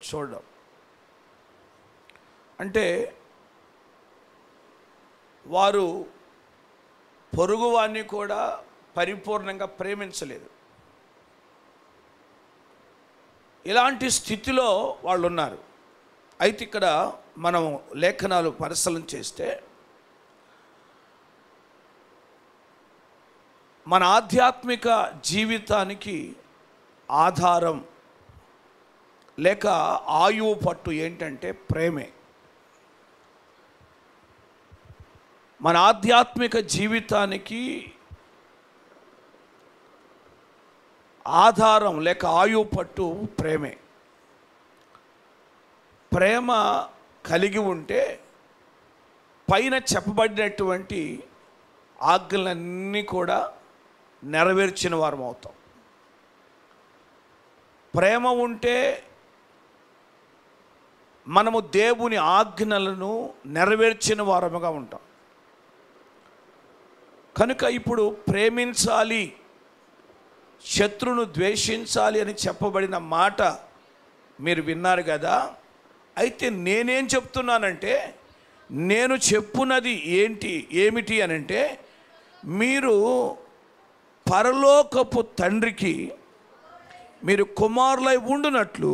చూడడం అంటే వారు పొరుగువాన్ని కూడా పరిపూర్ణంగా ప్రేమించలేదు. ఇలాంటి స్థితిలో వాళ్ళు ఉన్నారు. అయితే ఇక్కడ మనం లేఖనాలు పరిశీలన చేస్తే మన ఆధ్యాత్మిక జీవితానికి ఆధారం లేక ఆయువు పట్టు ఏంటంటే ప్రేమే. మన ఆధ్యాత్మిక జీవితానికి ఆధారం లేక ఆయువు పట్టు ప్రేమే. ప్రేమ కలిగి ఉంటే పైన చెప్పబడినటువంటి ఆజ్ఞలన్నీ కూడా నెరవేర్చిన వారం అవుతాం. ప్రేమ ఉంటే మనము దేవుని ఆజ్ఞలను నెరవేర్చిన వారముగా ఉంటాం. కనుక ఇప్పుడు ప్రేమించాలి, శత్రువును ద్వేషించాలి అని చెప్పబడిన మాట మీరు విన్నారు కదా. అయితే నేనేం చెప్తున్నానంటే, నేను చెప్పున్నది ఏమిటి అని అంటే, మీరు పరలోకపు తండ్రికి మీరు కుమారులై ఉండునట్లు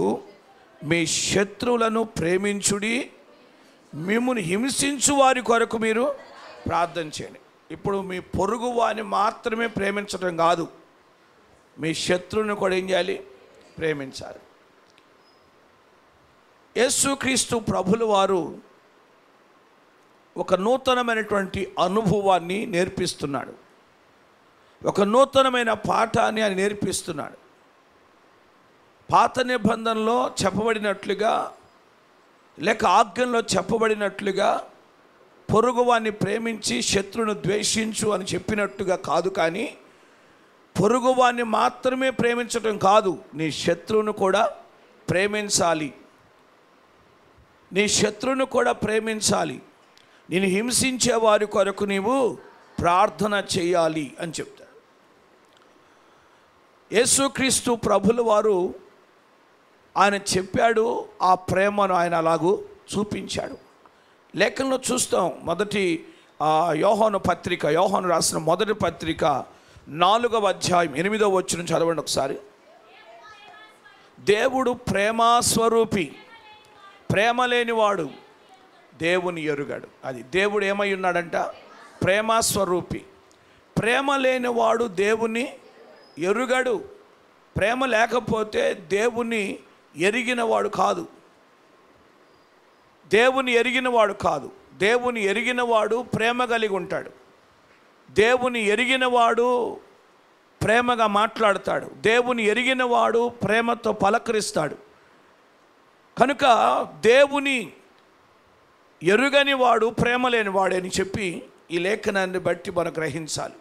మీ శత్రువులను ప్రేమించుడి, మిమ్మును హింసించు వారి కొరకు మీరు ప్రార్థన చేయండి. ఇప్పుడు మీ పొరుగు వారిని మాత్రమే ప్రేమించడం కాదు, మీ శత్రువుని కూడా ఏం చేయాలి? ప్రేమించాలి. యేసుక్రీస్తు ప్రభుల వారు ఒక నూతనమైనటువంటి అనుభవాన్ని నేర్పిస్తున్నాడు, ఒక నూతనమైన పాఠాన్ని ఆయన నేర్పిస్తున్నాడు. పాత నిబంధనలో చెప్పబడినట్లుగా లేక ఆజ్ఞలో చెప్పబడినట్లుగా పొరుగువాన్ని ప్రేమించి శత్రువును ద్వేషించు అని చెప్పినట్టుగా కాదు, కానీ పొరుగువాన్ని మాత్రమే ప్రేమించడం కాదు, నీ శత్రువును కూడా ప్రేమించాలి. నీ శత్రువును కూడా ప్రేమించాలి. నేను హింసించే వారి కొరకు నీవు ప్రార్థన చేయాలి అని చెప్తాడు. యేసుక్రీస్తు ప్రభుల వారు ఆయన చెప్పాడు, ఆ ప్రేమను ఆయన అలాగూ చూపించాడు. లేఖనంలో చూస్తాం. మొదటి యోహాను రాసిన మొదటి పత్రిక 4వ అధ్యాయం 8వ వచనం చదవండి ఒకసారి. దేవుడు ప్రేమాస్వరూపి, ప్రేమ లేనివాడు దేవుని ఎరుగడు. అది దేవుడు ఏమై ఉన్నాడంట? ప్రేమాస్వరూపి. ప్రేమ లేనివాడు దేవుని ఎరుగడు. ప్రేమ లేకపోతే దేవుని ఎరిగినవాడు కాదు. దేవుని ఎరిగినవాడు కాదు. దేవుని ఎరిగినవాడు ప్రేమ కలిగి ఉంటాడు. దేవుని ఎరిగినవాడు ప్రేమగా మాట్లాడతాడు. దేవుని ఎరిగినవాడు ప్రేమతో పలకరిస్తాడు. కనుక దేవుని ఎరుగని వాడు ప్రేమ లేనివాడు అని చెప్పి ఈ లేఖనాన్ని బట్టి మనం గ్రహించాలి.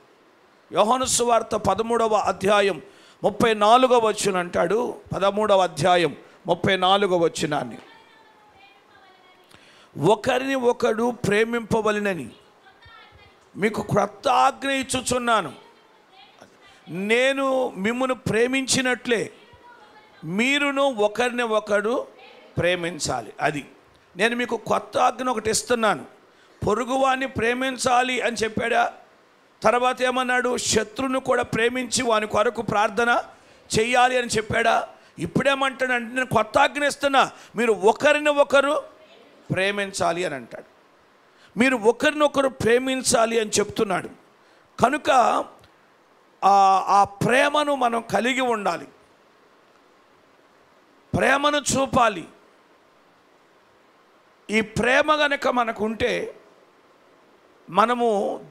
యోహాను సువార్త 13వ అధ్యాయం 34వ వచనం అంటాడు. 13వ అధ్యాయం 34వ వచనాన్ని, ఒకరిని ఒకడు ప్రేమింపవలెనని మీకు క్రొత్త ఆజ్ఞ ఇచ్చుచున్నాను, నేను మిమ్మును ప్రేమించినట్లే మీరును ఒకరిని ఒకడు ప్రేమించాలి. అది నేను మీకు కొత్త ఆజ్ఞ ఒకటి ఇస్తున్నాను. పొరుగువాన్ని ప్రేమించాలి అని చెప్పాడా? తర్వాత ఏమన్నాడు? శత్రువును కూడా ప్రేమించి వాని కొరకు ప్రార్థన చెయ్యాలి అని చెప్పాడా? ఇప్పుడేమంటాడంటే, నేను కొత్త ఆజ్ఞ ఇస్తున్నా, మీరు ఒకరిని ఒకరు ప్రేమించాలి అని అంటాడు. మీరు ఒకరినొకరు ప్రేమించాలి అని చెప్తున్నాడు. కనుక ఆ ప్రేమను మనం కలిగి ఉండాలి, ప్రేమను చూపాలి. ఈ ప్రేమ గనక మనకుంటే మనము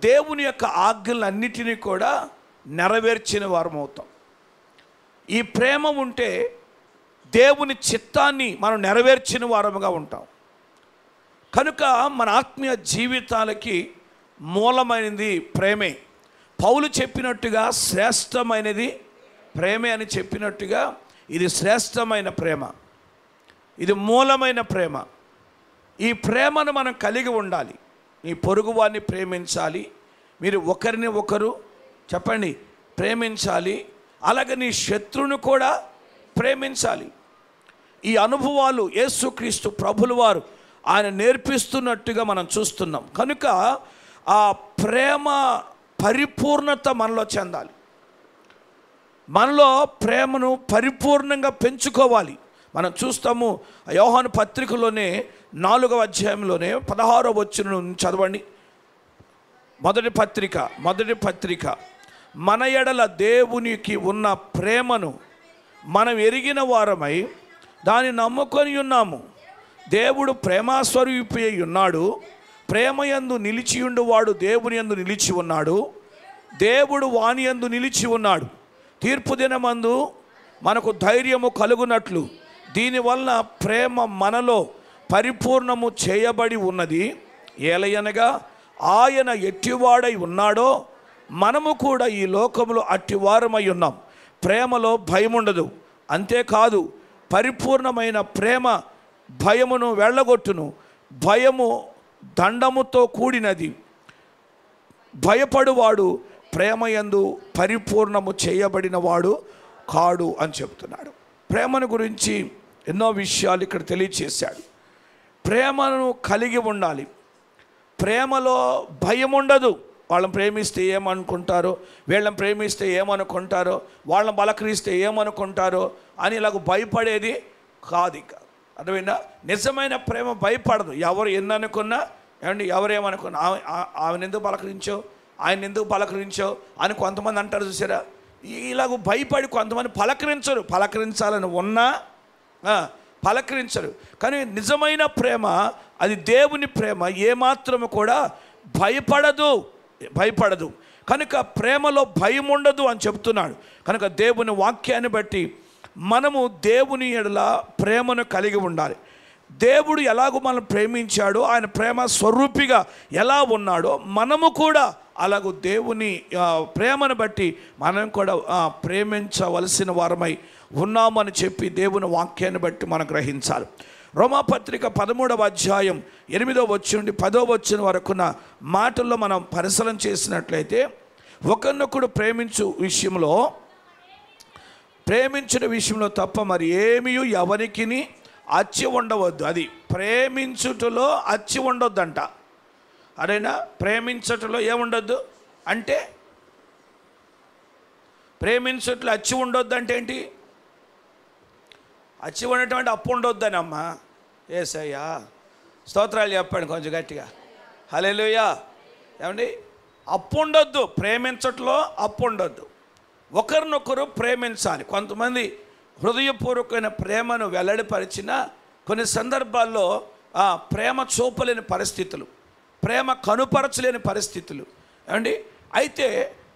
దేవుని యొక్క ఆజ్ఞలన్నిటినీ కూడా నెరవేర్చిన వారం అవుతాం. ఈ ప్రేమ ఉంటే దేవుని చిత్తాన్ని మనం నెరవేర్చిన వారముగా ఉంటాం. కనుక మన ఆత్మీయ జీవితాలకి మూలమైనది ప్రేమే. పౌలు చెప్పినట్టుగా శ్రేష్టమైనది ప్రేమే అని చెప్పినట్టుగా ఇది శ్రేష్టమైన ప్రేమ, ఇది మూలమైన ప్రేమ. ఈ ప్రేమను మనం కలిగి ఉండాలి. నీ పొరుగువాన్ని ప్రేమించాలి, మీరు ఒకరిని ఒకరు చెప్పండి ప్రేమించాలి. అలాగే నీ శత్రువును కూడా ప్రేమించాలి. ఈ అనుభవాలు యేసుక్రీస్తు ప్రభుల వారు ఆయన నేర్పిస్తున్నట్టుగా మనం చూస్తున్నాం. కనుక ఆ ప్రేమ పరిపూర్ణత మనలో చెందాలి. మనలో ప్రేమను పరిపూర్ణంగా పెంచుకోవాలి. మనం చూస్తాము యోహాను పత్రికలోనే 4వ అధ్యాయంలోనే 16వ వచనం చదవండి. మొదటి పత్రిక మన ఎడల దేవునికి ఉన్న ప్రేమను మనం ఎరిగిన వారమై దాన్ని నమ్ముకొని ఉన్నాము. దేవుడు ప్రేమాస్వరూపి అయి ఉన్నాడు. ప్రేమయందు నిలిచియుండువాడు దేవుని యందు నిలిచి ఉన్నాడు, దేవుడు వాని యందు నిలిచి ఉన్నాడు. తీర్పు దినమందు మనకు ధైర్యము కలుగునట్లు దీనివల్ల ప్రేమ మనలో పరిపూర్ణము చేయబడి ఉన్నది. ఏలయనగా ఆయన ఎట్టివాడై ఉన్నాడో మనము కూడా ఈ లోకంలో అట్టివారమై ఉన్నాం. ప్రేమలో భయం ఉండదు. అంతేకాదు పరిపూర్ణమైన ప్రేమ భయమును వెళ్ళగొట్టును. భయము దండముతో కూడినది. భయపడువాడు ప్రేమయందు పరిపూర్ణము చేయబడిన వాడు కాడు అని చెప్తున్నాడు. ప్రేమను గురించి ఎన్నో విషయాలు ఇక్కడ తెలియచేశాడు. ప్రేమను కలిగి ఉండాలి. ప్రేమలో భయం ఉండదు. వాళ్ళని ప్రేమిస్తే ఏమనుకుంటారో, వీళ్ళని ప్రేమిస్తే ఏమనుకుంటారో, వాళ్ళని బలకరిస్తే ఏమనుకుంటారో అని ఇలాగ భయపడేది కాదు. ఇక అర్థమైనా? నిజమైన ప్రేమ భయపడదు. ఎవరు ఎన్ననుకున్నా, ఏమండి ఎవరేమనుకున్నా, ఆమెను ఎందుకు పలకరించావు, ఆయన ఎందుకు పలకరించావు అని కొంతమంది అంటారు చూసారా. ఇలాగ భయపడి కొంతమంది పలకరించాలని ఉన్నా పలకరించరు. కానీ నిజమైన ప్రేమ అది దేవుని ప్రేమ ఏమాత్రము కూడా భయపడదు. కనుక ప్రేమలో భయం ఉండదు అని చెప్తున్నాడు. కనుక దేవుని వాక్యాన్ని బట్టి మనము దేవుని ఎడల ప్రేమను కలిగి ఉండాలి. దేవుడు ఎలాగో మనం ప్రేమించాడో, ఆయన ప్రేమ స్వరూపిగా ఎలా ఉన్నాడో మనము కూడా అలాగూ దేవుని ప్రేమను బట్టి మనం కూడా ప్రేమించవలసిన వారమై ఉన్నామని చెప్పి దేవుని వాక్యాన్ని బట్టి మనం గ్రహించాలి. రోమాపత్రిక 13వ అధ్యాయం 8వ వచనం నుండి 10వ వచనం వరకున్న మాటల్లో మనం పరిశీలన చేసినట్లయితే ఒకరినొకడు ప్రేమించిన విషయంలో తప్ప మరి ఏమీ ఎవరికిని అచ్చి ఉండవద్దు. అది ప్రేమించుటలో అచ్చి ఉండొద్దంట. అదేనా? ప్రేమించటంలో ఏముండొద్దు అంటే, ప్రేమించట్లో అచ్చి ఉండొద్దు అంటే ఏంటి? అచ్చి ఉండటం అంటే అప్పు ఉండొద్దని అమ్మా. యేసయ్యా స్తోత్రాలు చెప్పండి కొంచెం గట్టిగా. హల్లెలూయా. ఏమండి? అప్పు ఉండొద్దు. ప్రేమించట్లో అప్పు ఉండొద్దు. ఒకరినొకరు ప్రేమించాలి. కొంతమంది హృదయపూర్వకమైన ప్రేమను వెల్లడిపరిచిన కొన్ని సందర్భాల్లో ప్రేమ చూపలేని పరిస్థితులు, ప్రేమ కనుపరచలేని పరిస్థితులు. ఏమండి? అయితే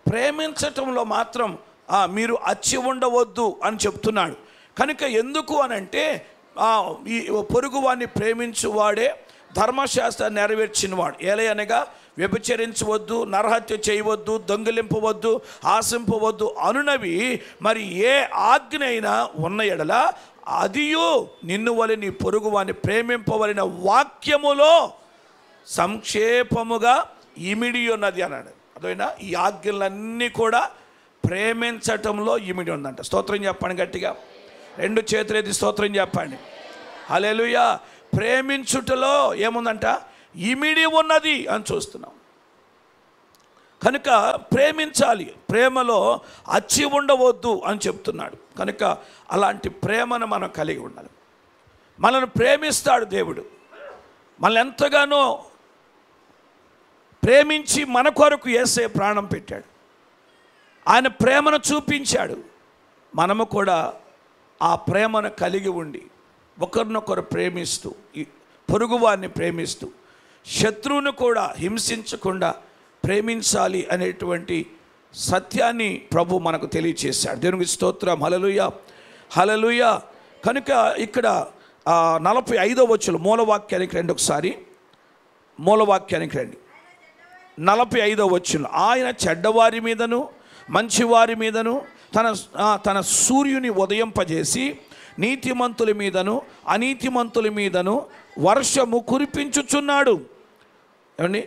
ప్రేమించటంలో మాత్రం మీరు అచ్చి ఉండవద్దు అని చెప్తున్నాడు. కనుక ఎందుకు అనంటే ఈ పొరుగువాడిని ప్రేమించువాడే ధర్మశాస్త్రాన్ని నెరవేర్చినవాడు. ఏలయనగా వ్యభిచరించవద్దు, నరహత్య చేయవద్దు, దొంగిలింపవద్దు, ఆశింపవద్దు అనునవి మరి ఏ ఆజ్ఞ అయినా ఉన్న ఎడల అదియు నిన్ను వలె నీ పొరుగువాడిని ప్రేమింపవలన వాక్యములో సంక్షేపముగా ఇమిడి ఉన్నది అన్నాడు. అదైనా ఈ ఆజ్ఞలన్నీ కూడా ప్రేమించటంలో ఇమిడి ఉందంట. స్తోత్రం చెప్పండి గట్టిగా. 2 చేతులెత్తి స్తోత్రం చెప్పండి. హల్లెలూయా. ప్రేమించుటలో ఏముందంట? ఇమిడి ఉన్నది అని చూస్తున్నాం. కనుక ప్రేమించాలి. ప్రేమలో అచ్చి ఉండవద్దు అని చెప్తున్నాడు. కనుక అలాంటి ప్రేమను మనం కలిగి ఉండాలి. మనల్ని ప్రేమిస్తాడు దేవుడు. మనల్ని ఎంతగానో ప్రేమించి మన కొరకు యేసయ్య ప్రాణం పెట్టాడు. ఆయన ప్రేమను చూపించాడు. మనము కూడా ఆ ప్రేమను కలిగి ఉండి ఒకరినొకరు ప్రేమిస్తూ, పొరుగువారిని ప్రేమిస్తూ, శత్రువును కూడా హింసించకుండా ప్రేమించాలి అనేటువంటి సత్యాన్ని ప్రభు మనకు తెలియచేశాడు. దేవునికి స్తోత్రం. హల్లెలూయా, హల్లెలూయా. కనుక ఇక్కడ 45వ వచనం మూలవాక్యానికి రండి. ఒకసారి మూలవాక్యానికి రండి. 45వ వచనం, ఆయన చెడ్డవారి మీదను మంచివారి మీదను తన సూర్యుని ఉదయింపజేసి నీతిమంతుల మీదను అనీతిమంతుల మీదను వర్షము కురిపించుచున్నాడు. ఏమండి?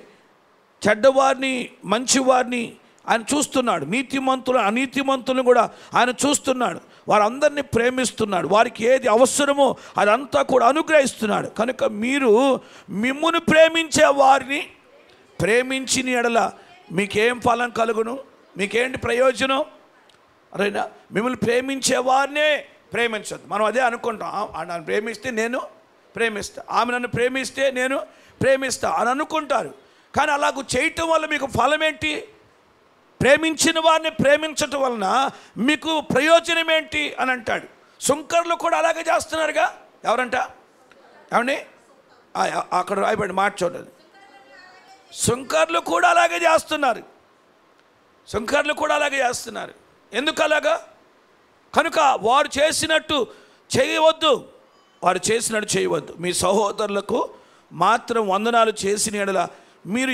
చెడ్డవారిని మంచివారిని ఆయన చూస్తున్నాడు. నీతిమంతులు అనీతిమంతులను కూడా ఆయన చూస్తున్నాడు. వారందరినీ ప్రేమిస్తున్నాడు. వారికి ఏది అవసరమో అదంతా కూడా అనుగ్రహిస్తున్నాడు. కనుక మీరు మిమ్మును ప్రేమించే వారిని ప్రేమించిన ఎడల మీకేం ఫలం కలుగును? మీకేంటి ప్రయోజనం? అరేనా, మిమ్మల్ని ప్రేమించే వారినే ప్రేమించదు. మనం అదే అనుకుంటాం, నన్ను ప్రేమిస్తే నేను ప్రేమిస్తా, ఆమె నన్ను ప్రేమిస్తే నేను ప్రేమిస్తా అని అనుకుంటారు. కానీ అలాగూ చేయటం వల్ల మీకు ఫలం ఏంటి? ప్రేమించిన వారిని ప్రేమించటం వలన మీకు ప్రయోజనం ఏంటి అని అంటాడు. సుంకర్లు కూడా అలాగే చేస్తున్నారుగా. ఎవరంట? ఏమండి, అక్కడ రాయబడి మాట చూడండి. సుంకర్లు కూడా అలాగే చేస్తున్నారు. సుంకర్లు కూడా అలాగే చేస్తున్నారు. ఎందుకు అలాగా? కనుక వారు చేసినట్టు చేయవద్దు, వారు చేసినట్టు చేయవద్దు. మీ సహోదరులకు మాత్రం వందనాలు చేసిన యెడల మీరు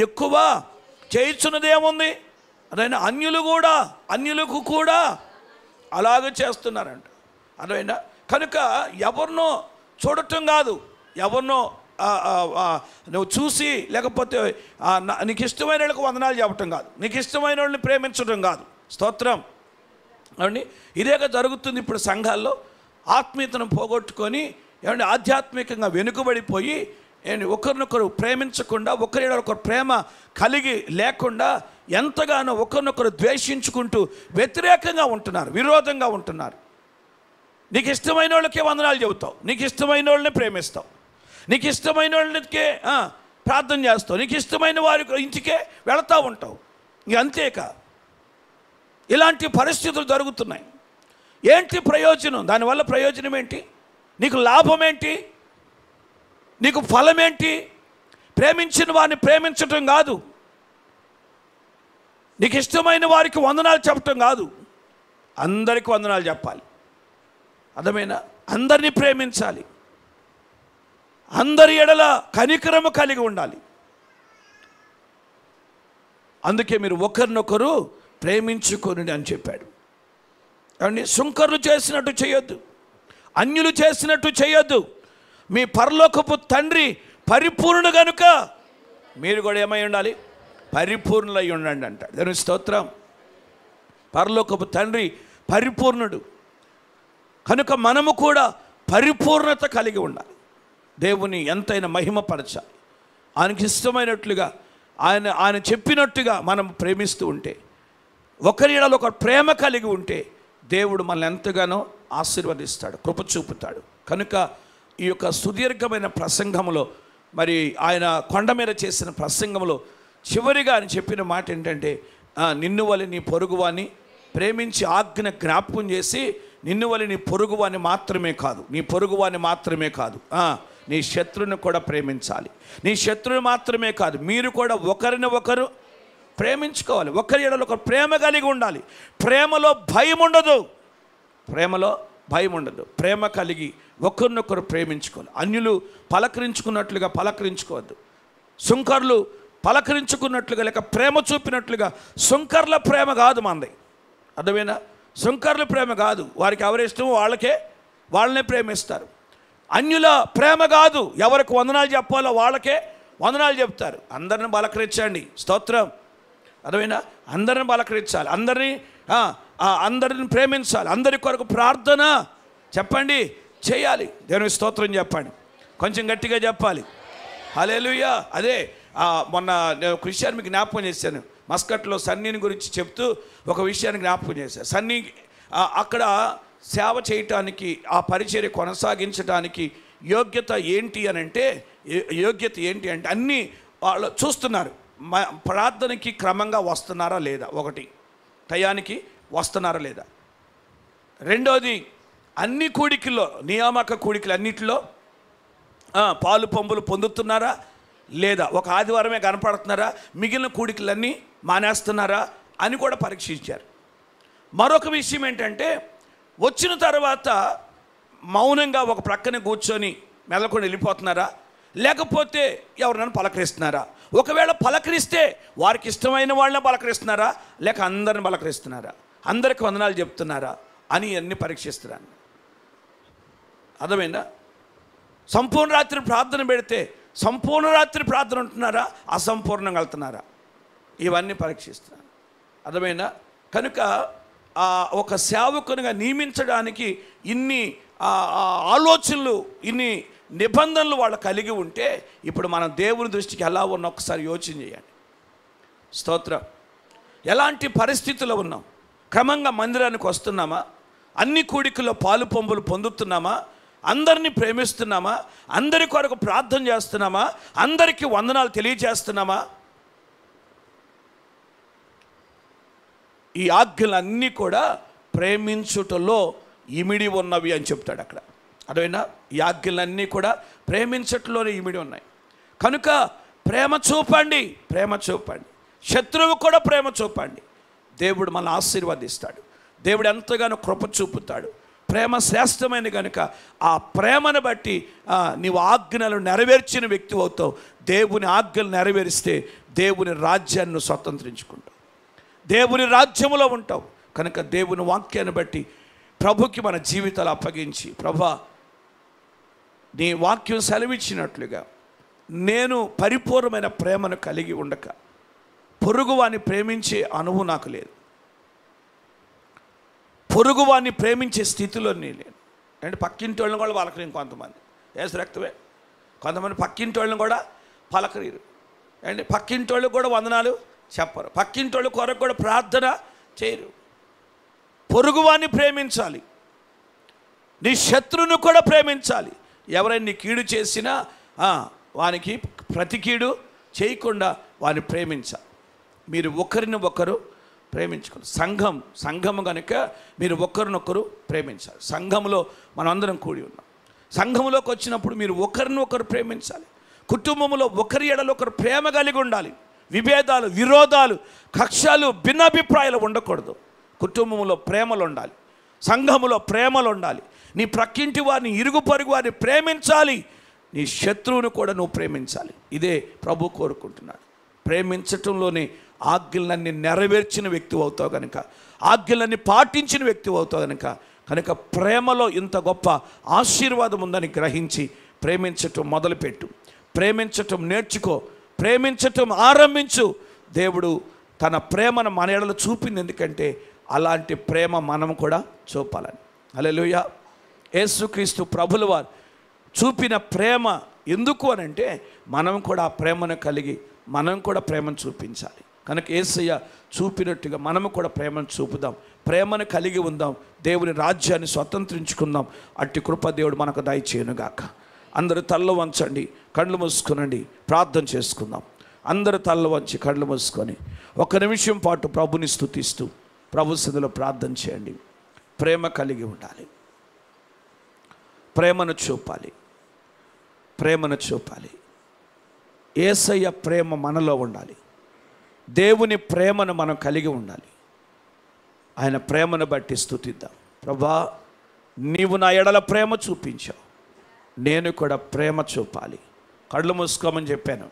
ఎక్కువ చేయుచున్నదేముంది? అదైనా అన్యులకు కూడా అలాగే చేస్తున్నారంట. అదైనా కనుక ఎవరినో చూడటం కాదు, ఎవరినో నువ్వు చూసి, లేకపోతే నీకు ఇష్టమైన వాళ్ళకి వందనాలు చెప్పటం కాదు, నీకు ఇష్టమైన వాళ్ళని ప్రేమించడం కాదు. స్తోత్రం అండి. ఇదేగా జరుగుతుంది ఇప్పుడు సంఘాల్లో. ఆత్మీయతను పోగొట్టుకొని ఏమంటే ఆధ్యాత్మికంగా వెనుకబడిపోయి ఒకరినొకరు ప్రేమించకుండా, ఒకరు ప్రేమ కలిగి లేకుండా ఎంతగానో ఒకరినొకరు ద్వేషించుకుంటూ వ్యతిరేకంగా ఉంటున్నారు, విరోధంగా ఉంటున్నారు. నీకు ఇష్టమైన వాళ్ళకే వందనాలు చెబుతావు, నీకు ఇష్టమైన వాళ్ళని ప్రేమిస్తావు, నీకు ఇష్టమైన వాళ్ళకే ప్రార్థన చేస్తావు, నీకు ఇష్టమైన వారి ఇంటికే వెళతా ఉంటావు. ఇంక అంతేకా ఇలాంటి పరిస్థితులు జరుగుతున్నాయి. ఏంటి ప్రయోజనం? దానివల్ల ప్రయోజనం ఏంటి? నీకు లాభం ఏంటి? నీకు ఫలం ఏంటి? ప్రేమించిన వారిని ప్రేమించటం కాదు, నీకు ఇష్టమైన వారికి వందనాలు చెప్పటం కాదు, అందరికీ వందనాలు చెప్పాలి. అర్థమైనా? అందరినీ ప్రేమించాలి, అందరి ఎడల కనికరము కలిగి ఉండాలి. అందుకే మీరు ఒకరినొకరు ప్రేమించుకొని అని చెప్పాడు. అండి, సుంకర్లు చేసినట్టు చేయొద్దు, అన్యులు చేసినట్టు చేయొద్దు. మీ పరలోకపు తండ్రి పరిపూర్ణుడు కనుక మీరు కూడా ఏమై ఉండాలి? పరిపూర్ణులై ఉండండి అంటాడు. దేవుని స్తోత్రం. పరలోకపు తండ్రి పరిపూర్ణుడు కనుక మనము కూడా పరిపూర్ణత కలిగి ఉండాలి. దేవుని ఎంతైనా మహిమపరచాలి. ఆయనకి ఇష్టమైనట్లుగా, ఆయన చెప్పినట్టుగా మనం ప్రేమిస్తూ ఉంటే, ఒకరి ఎడల ఒక ప్రేమ కలిగి ఉంటే దేవుడు మనల్ని ఎంతగానో ఆశీర్వదిస్తాడు, కృప చూపుతాడు. కనుక ఈ యొక్క సుదీర్ఘమైన ప్రసంగంలో, మరి ఆయన కొండ మీద చేసిన ప్రసంగంలో చివరిగా ఆయన చెప్పిన మాట ఏంటంటే, నిన్ను వలె నీ పొరుగువాన్ని ప్రేమించి ఆజ్ఞ జ్ఞాపకం చేసి, నిన్ను వలె నీ పొరుగువాన్ని మాత్రమే కాదు, నీ పొరుగువాన్ని మాత్రమే కాదు, నీ శత్రువుని కూడా ప్రేమించాలి. నీ శత్రువుని మాత్రమే కాదు, మీరు కూడా ఒకరిని ఒకరు ప్రేమించుకోవాలి. ఒకరి ఎడల ఒకరు ప్రేమ కలిగి ఉండాలి. ప్రేమలో భయం ఉండదు, ప్రేమలో భయం ఉండదు. ప్రేమ కలిగి ఒకరినొకరు ప్రేమించుకోవాలి. అన్యులు పలకరించుకున్నట్లుగా పలకరించుకోవద్దు. సుంకర్లు పలకరించుకున్నట్లుగా లేక ప్రేమ చూపినట్లుగా, సుంకర్ల ప్రేమ కాదు మనది. అర్థమైనా? సుంకర్ల ప్రేమ కాదు. వారికి ఎవరి ఇష్టమో వాళ్ళనే ప్రేమిస్తారు. అన్యుల ప్రేమ కాదు, ఎవరికి వందనాలు చెప్పాలో వాళ్ళకే వందనాలు చెప్తారు. అందరిని పలకరించండి. స్తోత్రం. అర్థమైనా? అందరిని పలకరించాలి, అందరిని ప్రేమించాలి, అందరి కొరకు ప్రార్థన చెప్పండి, చేయాలి. దేవుని స్తోత్రం చెప్పండి, కొంచెం గట్టిగా చెప్పాలి. హల్లెలూయా. అదే మొన్న నేను ఒక విషయాన్ని మీకు జ్ఞాపకం చేశాను. మస్కట్లో సన్నీని గురించి చెప్తూ ఒక విషయాన్ని జ్ఞాపకం చేశాను. సన్నీ అక్కడ సేవ చేయటానికి, ఆ పరిచర్య కొనసాగించడానికి యోగ్యత ఏంటి అంటే అన్నీ వాళ్ళు చూస్తున్నారు. ప్రార్థనకి క్రమంగా వస్తున్నారా లేదా, ఒకటి టయానికి వస్తున్నారా లేదా, రెండోది అన్ని కూడికల్లో, నియామక కూడికలు అన్నిటిలో పాలు పంపులు పొందుతున్నారా లేదా, ఒక ఆదివారమే కనపడుతున్నారా, మిగిలిన కూడికలన్నీ మానేస్తున్నారా అని కూడా పరీక్షించారు. మరొక విషయం ఏంటంటే, వచ్చిన తర్వాత మౌనంగా ఒక ప్రక్కన కూర్చొని మెదలకుండా వెళ్ళిపోతున్నారా, లేకపోతే ఎవరినైనా పలకరిస్తున్నారా, ఒకవేళ పలకరిస్తే వారికి ఇష్టమైన వాళ్ళని పలకరిస్తున్నారా, లేక అందరిని పలకరిస్తున్నారా, అందరికి వందనాలు చెప్తున్నారా అని అన్ని పరీక్షిస్తున్నాను. అర్థమైందా? సంపూర్ణ రాత్రి ప్రార్థన పెడితే సంపూర్ణ రాత్రి ప్రార్థన ఉంటున్నారా, అసంపూర్ణంగా వెళ్తున్నారా, ఇవన్నీ పరీక్షిస్తున్నాను. అర్థమైందా? కనుక ఒక సేవకునిగా నియమించడానికి ఇన్ని ఆలోచనలు, ఇన్ని నిబంధనలు వాళ్ళు కలిగి ఉంటే ఇప్పుడు మనం దేవుని దృష్టికి ఎలా ఉన్నా ఒకసారి యోచన చేయండి. స్తోత్రం. ఎలాంటి పరిస్థితుల్లో ఉన్నాం? క్రమంగా మందిరానికి వస్తున్నామా? అన్ని కూడికల్లో పాలు పంపులు పొందుతున్నామా? అందరినీ ప్రేమిస్తున్నామా? అందరి కొరకు ప్రార్థన చేస్తున్నామా? అందరికీ వందనాలు తెలియజేస్తున్నామా? ఈ ఆజ్ఞలన్నీ కూడా ప్రేమించుటలో ఇమిడి ఉన్నవి అని చెప్తాడు అక్కడ. అదేనా? ఈ ఆజ్ఞలన్నీ కూడా ప్రేమించటంలోనే ఇమిడి ఉన్నాయి. కనుక ప్రేమ చూపండి, ప్రేమ చూపండి. శత్రువు కూడా ప్రేమ చూపండి. దేవుడు మనల్ని ఆశీర్వదిస్తాడు. దేవుడు ఎంతగానో కృప చూపుతాడు. ప్రేమ శ్రేష్టమైనది కనుక ఆ ప్రేమను బట్టి నీవు ఆజ్ఞలు నెరవేర్చిన వ్యక్తి అవుతావు. దేవుని ఆజ్ఞలు నెరవేరిస్తే దేవుని రాజ్యాన్ని స్వతంత్రించుకుంటావు, దేవుని రాజ్యములో ఉంటావు. కనుక దేవుని వాక్యాన్ని బట్టి ప్రభుకి మన జీవితాలు అప్పగించి, ప్రభా నీ వాక్యం సెలవిచ్చినట్లుగా నేను పరిపూర్ణమైన ప్రేమను కలిగి ఉండక పొరుగువాన్ని ప్రేమించే అనుభవం నాకు లేదు, పొరుగువాన్ని ప్రేమించే స్థితిలో నేను లేను. అంటే పక్కింటి వాళ్ళని కూడా పలకరీరు కొంతమంది, ఏసు రక్తమే. కొంతమంది పక్కింటి వాళ్ళని కూడా పలకరీరు. అండ్ పక్కింటి వాళ్ళకి కూడా వందనాలు చెప్పరు, పక్కింటి వాళ్ళ కొరకు కూడా ప్రార్థన చేయరు. పొరుగువాన్ని ప్రేమించాలి, నీ శత్రువును కూడా ప్రేమించాలి. ఎవరైనా నీ కీడు చేసినా వానికి ప్రతి కీడు చేయకుండా వారిని ప్రేమించాలి. మీరు ఒకరిని ఒకరు ప్రేమించుకోండి. సంఘము కనుక మీరు ఒకరినొకరు ప్రేమించాలి. సంఘంలో మనం అందరం కూడి ఉన్నాం. సంఘంలోకి వచ్చినప్పుడు మీరు ఒకరిని ఒకరు ప్రేమించాలి. కుటుంబంలో ఒకరి ఎడలో ఒకరు ప్రేమ కలిగి ఉండాలి. విభేదాలు, విరోధాలు, కక్షలు, భిన్నాభిప్రాయాలు ఉండకూడదు. కుటుంబంలో ప్రేమలు ఉండాలి, సంఘములో ప్రేమలు ఉండాలి. నీ ప్రక్కింటి వారిని, ఇరుగు పొరుగు వారిని ప్రేమించాలి. నీ శత్రువును కూడా నువ్వు ప్రేమించాలి. ఇదే ప్రభు కోరుకుంటున్నాడు. ప్రేమించటంలోనే ఆజ్ఞలన్నీ నెరవేర్చిన వ్యక్తి అవుతావు కనుక, ఆజ్ఞలన్నీ పాటించిన వ్యక్తి అవుతావు కనుక ప్రేమలో ఇంత గొప్ప ఆశీర్వాదం ఉందని గ్రహించి ప్రేమించటం మొదలుపెట్టు, ప్రేమించటం నేర్చుకో, ప్రేమించటం ఆరంభించు. దేవుడు తన ప్రేమను మన ఎడల చూపింది, ఎందుకంటే అలాంటి ప్రేమ మనం కూడా చూపాలని. హల్లెలూయా. యేసుక్రీస్తు ప్రభుల వారు చూపిన ప్రేమ ఎందుకు అని అంటే మనం కూడా ఆ ప్రేమను కలిగి మనం కూడా ప్రేమను చూపించాలి. కనుక యేసయ్య చూపినట్టుగా మనము కూడా ప్రేమను చూపుదాం, ప్రేమను కలిగి ఉందాం, దేవుని రాజ్యాన్ని స్వతంత్రించుకుందాం. అట్టి కృప దేవుడు మనకు దయచేయునుగాక. అందరూ తల్ల వంచండి, కళ్ళు మూసుకునండి, ప్రార్థన చేసుకుందాం. అందరూ తల్ల వంచి కళ్ళు మూసుకొని ఒక నిమిషం పాటు ప్రభుని స్తుతిస్తూ ప్రభు సన్నిధిలో ప్రార్థన చేయండి. ప్రేమ కలిగి ఉండాలి, ప్రేమను చూపాలి, ప్రేమను చూపాలి. యేసయ్య ప్రేమ మనలో ఉండాలి, దేవుని ప్రేమను మనం కలిగి ఉండాలి. ఆయన ప్రేమను బట్టి స్తుతిద్దాం. ప్రభా, నీవు నా ఎడల ప్రేమ చూపించావు, నేను కూడా ప్రేమ చూపాలి. కళ్ళు మూసుకోమని చెప్పాను.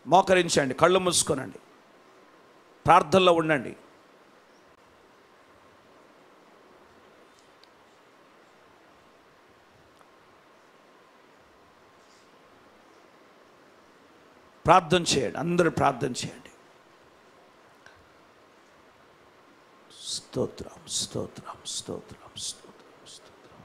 మోకరించండి, కళ్ళు మూసుకోనండి, ప్రార్థనలో ఉండండి. ప్రార్థన చేయండి, అందరూ ప్రార్థన చేయండి. స్తోత్రం, స్తోత్రం, స్తోత్రం, స్తోత్రం, స్తోత్రం.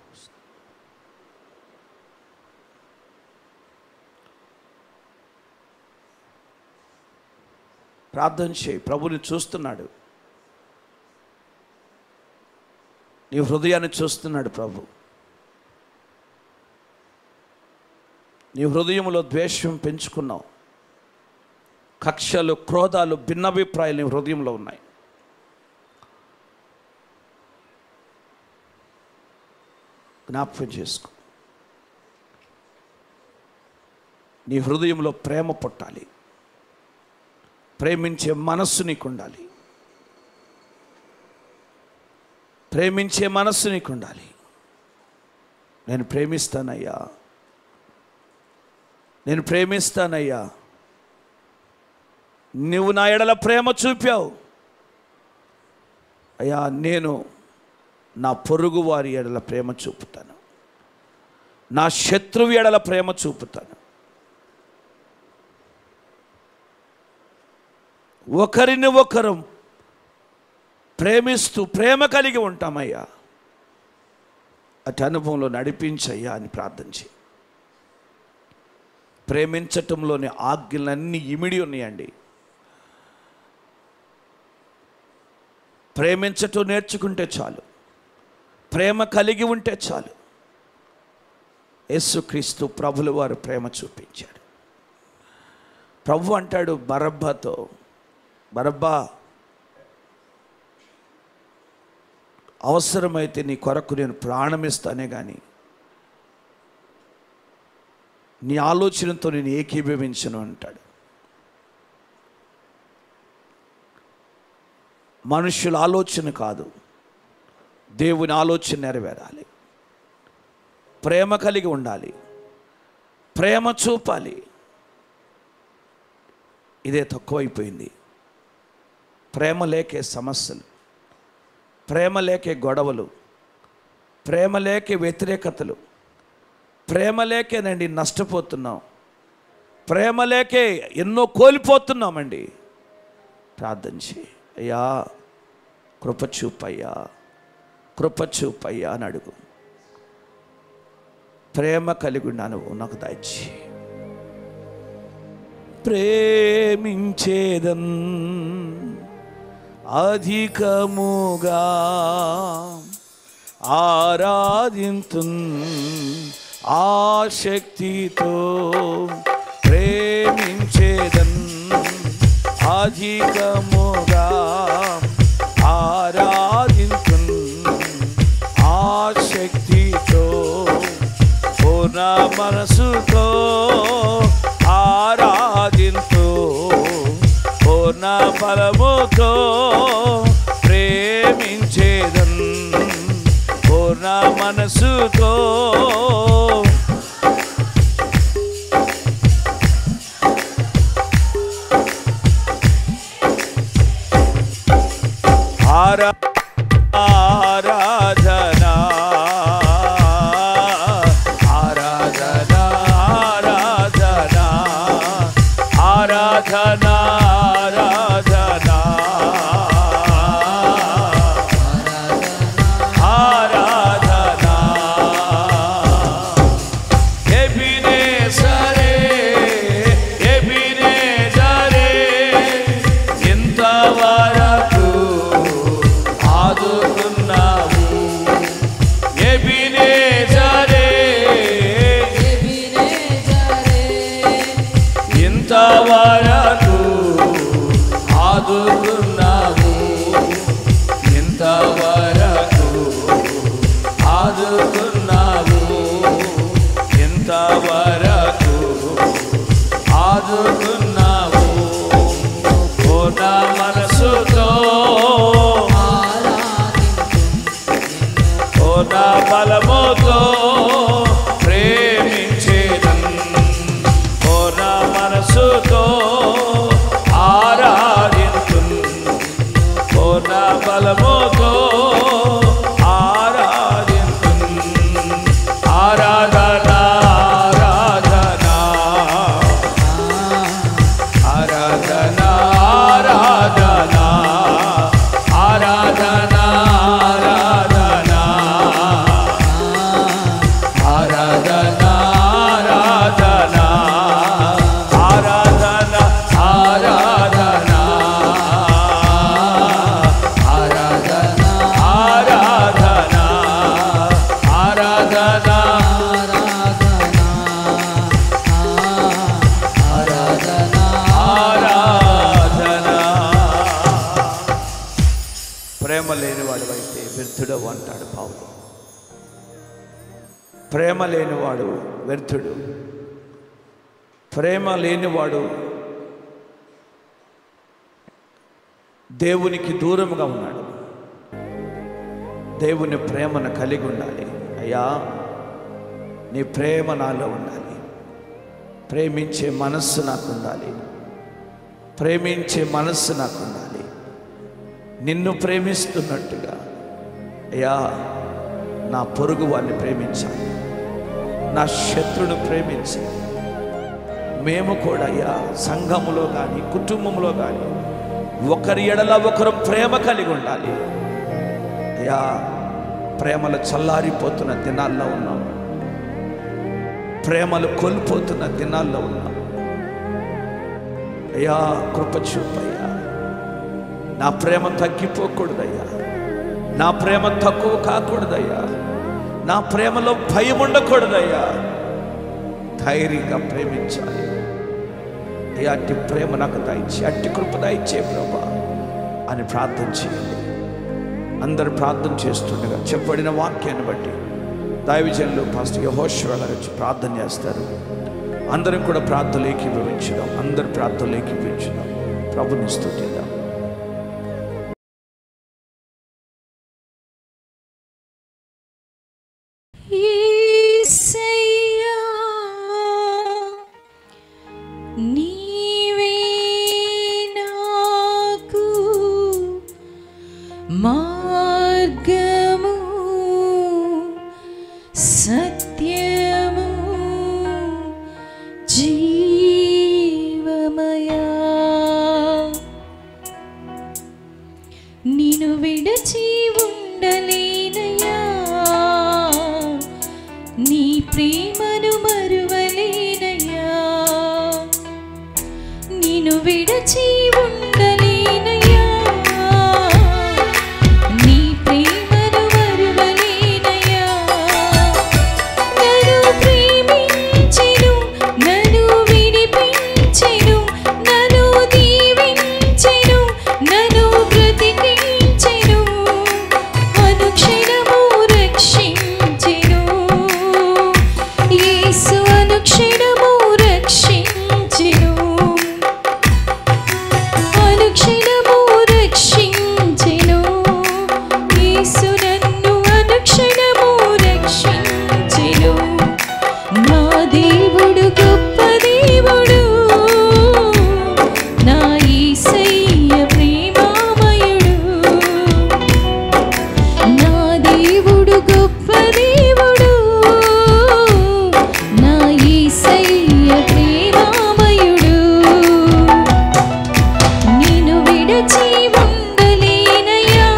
ప్రార్థన చేయి. ప్రభుని చూస్తున్నాడు, నీ హృదయాన్ని చూస్తున్నాడు ప్రభు. నీ హృదయంలో ద్వేషం పెంచుకున్నావు, కక్షలు, క్రోధాలు, భిన్నాభిప్రాయాలు నీ హృదయంలో ఉన్నాయి. జ్ఞాపకం చేసుకో. నీ హృదయంలో ప్రేమ పుట్టాలి, ప్రేమించే మనస్సు నీకు ఉండాలి, ప్రేమించే మనస్సు నీకు ఉండాలి. నేను ప్రేమిస్తానయ్యా, నేను ప్రేమిస్తానయ్యా, నువ్వు నా ఎడల ప్రేమ చూపావు అయ్యా, నేను నా పొరుగు వారి ఎడల ప్రేమ చూపుతాను, నా శత్రువు ఎడల ప్రేమ చూపుతాను. ఒకరిని ఒకరు ప్రేమిస్తూ ప్రేమ కలిగి ఉంటామయ్యా, అటు అనుభవంలో నడిపించయ్యా అని ప్రార్థన చేయి. ప్రేమించటంలోని ఆజ్ఞలన్నీ ఇమిడి ఉన్నాయండి. ప్రేమించటం నేర్చుకుంటే చాలు, ప్రేమ కలిగి ఉంటే చాలు. యేసుక్రీస్తు ప్రభుల వారు ప్రేమ చూపించాడు. ప్రభు అంటాడు బరబ్బతో, బరబ్బా, అవసరమైతే నీ కొరకు నేను ప్రాణమిస్తానే కానీ నీ ఆలోచనతో నేను ఏకీభవించను అంటాడు. మనుషుల ఆలోచన కాదు, దేవుని ఆలోచన నెరవేరాలి. ప్రేమ కలిగి ఉండాలి, ప్రేమ చూపాలి. ఇదే తక్కువైపోయింది. ప్రేమ లేకే సమస్యలు, ప్రేమ లేకే గొడవలు, ప్రేమ లేకే వ్యతిరేకతలు, ప్రేమ లేకేనండి నష్టపోతున్నాం, ప్రేమ లేకే ఎన్నో కోల్పోతున్నామండి. ప్రార్థన చేయి, అయ్యా కృప చూపయ్యా, కృప చూపయ్యా అని అడుగు. ప్రేమ కలిగి ఉన్నాను నాకు దయచి. ప్రేమించేదన్ అధికముగా ఆరాధింతున్ ఆశక్తితో. ప్రేమించేదన్ అధికముగా ఆరాధింతున్ ఆశక్తితో. పూర్ణ మనసుతో ఆరాధింతు, పూర్ణ బలముతో ప్రేమించేదన్ పూర్ణ మనసుతో. ఆరాధనా ఆరాధనా ఆరాధనా ఆరాధనా ఆరాధనా. ఎబినేజరే ఎబినేజరే ఇంతవరకు ఆదుకున్నావు. ఎబినేజరే ఇంతవరకు ఆదుకున్నావు, ఇంతవరకు ఆదుకున్నావు, ఇంతవరకు ఆదుకున్నావు. పూర్ణ మనసుతో పూర్ణ బలముతో ప్రేమించేదన్ పూర్ణ మనసుతో ఆరాధింతున్ పూర్ణ బలముతో ఆరాధింతున్. ఆరాధనా ఆరాధనా ఆరాధనా ఆరాధనా ఆరాధనా ఆరాధనా ఆరాధనా ఆరాధనా ఆరాధనా ఆరాధనా ఆరాధనా ఆరాధనా ఆరాధనా ఆరాధనా. ప్రేమ లేనివాడు అయితే వ్యర్థుడు అంటాడు పౌలు. ప్రేమ లేనివాడు వ్యర్థుడు, ప్రేమ లేనివాడు దేవునికి దూరంగా ఉన్నాడు. దేవుని ప్రేమను కలిగి ఉండాలి. అయ్యా నీ ప్రేమ నాలో ఉండాలి, ప్రేమించే మనస్సు నాకు ఉండాలి, ప్రేమించే మనస్సు నాకు ఉండాలి. నిన్ను ప్రేమిస్తున్నట్టుగా అయ్యా నా పొరుగు వారిని ప్రేమించాలి, నా శత్రువును ప్రేమించాలి. మేము కూడా అయ్యా సంఘములో కానీ కుటుంబంలో కానీ ఒకరి ఎడల ఒకరు ప్రేమ కలిగి ఉండాలి. అయ్యా, ప్రేమలు చల్లారిపోతున్న దినాల్లో ఉన్నాం, ప్రేమలు కోల్పోతున్న దినాల్లో ఉన్నాం. అయ్యా, కృప చూపయ్యా. నా ప్రేమ తగ్గిపోకూడదయ్యా, నా ప్రేమ తక్కువ కాకూడదయ్యా, నా ప్రేమలో భయం ఉండకూడదయ్యా. ధైర్యంగా ప్రేమించాలి అయ్యా. అట్టి ప్రేమ నాకు దయచే, అట్టి కృప దయచే ప్రభా అని ప్రార్థన చేయండి. అందరూ ప్రార్థన చేస్తుండగా చెప్పబడిన వాక్యాన్ని బట్టి దైవజనులు పాస్టర్ యెహోషువ గారు వచ్చి ప్రార్థన చేస్తారు. అందరం కూడా ప్రార్థనలు ఏకీభవించుదాం, అందరు ప్రార్థనలు ఏకీభవించుదాం, ప్రభుని స్తుతిద్దాం. మార్గము సత్యము జీవమయా, నిన్ను విడచి ఉండలేనయ్యా, నీ ప్రేమను మరువలేనయ్యా, నిన్ను విడచి ఉండలేనయ్యా, నీ ప్రేమను మరువలేనయ్యా. నన్ను ప్రేమించెను, నన్ను విడిపించెను, నన్ను దీవించెను, నన్ను బ్రతికించెను, అనుక్షణము రక్షించెను. యేసు అనుక్షణము రక్షించెను, అనుక్షణము రక్షించెను. యేసు నన్ను అనుక్షణము రక్షించెను. నా దేవుడు గొప్ప దేవుడు, నా యేసయ్య ప్రేమామయుడు. నా దేవుడు గొప్ప దేవుడు, నా యేసయ్య ప్రేమామయుడు. నిన్ను విడచి ఉండలేనయ్యా,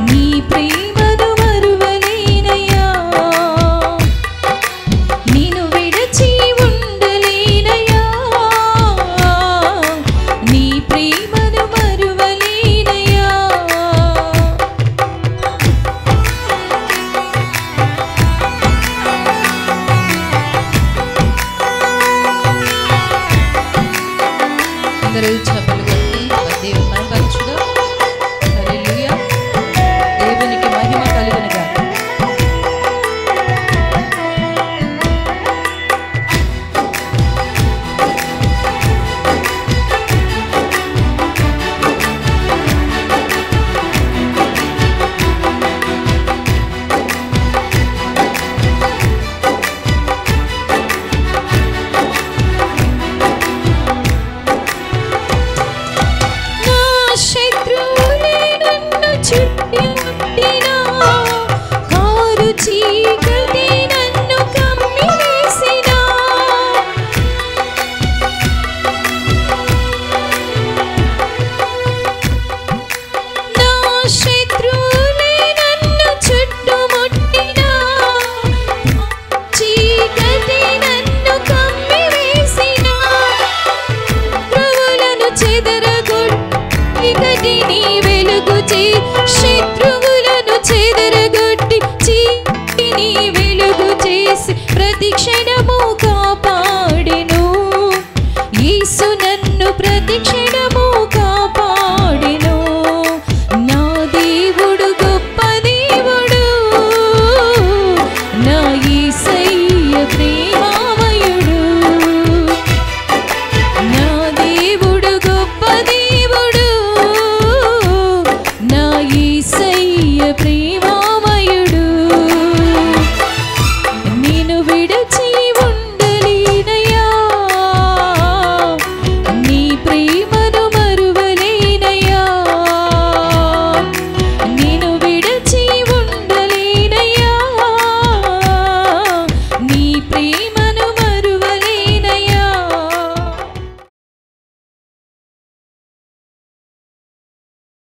నీ ప్రేమను మరువలేనయ్యా, నిన్ను విడచి ఉండలేనయ్యా, నీ ప్రేమను మరువలేనయ్యా. అందరూ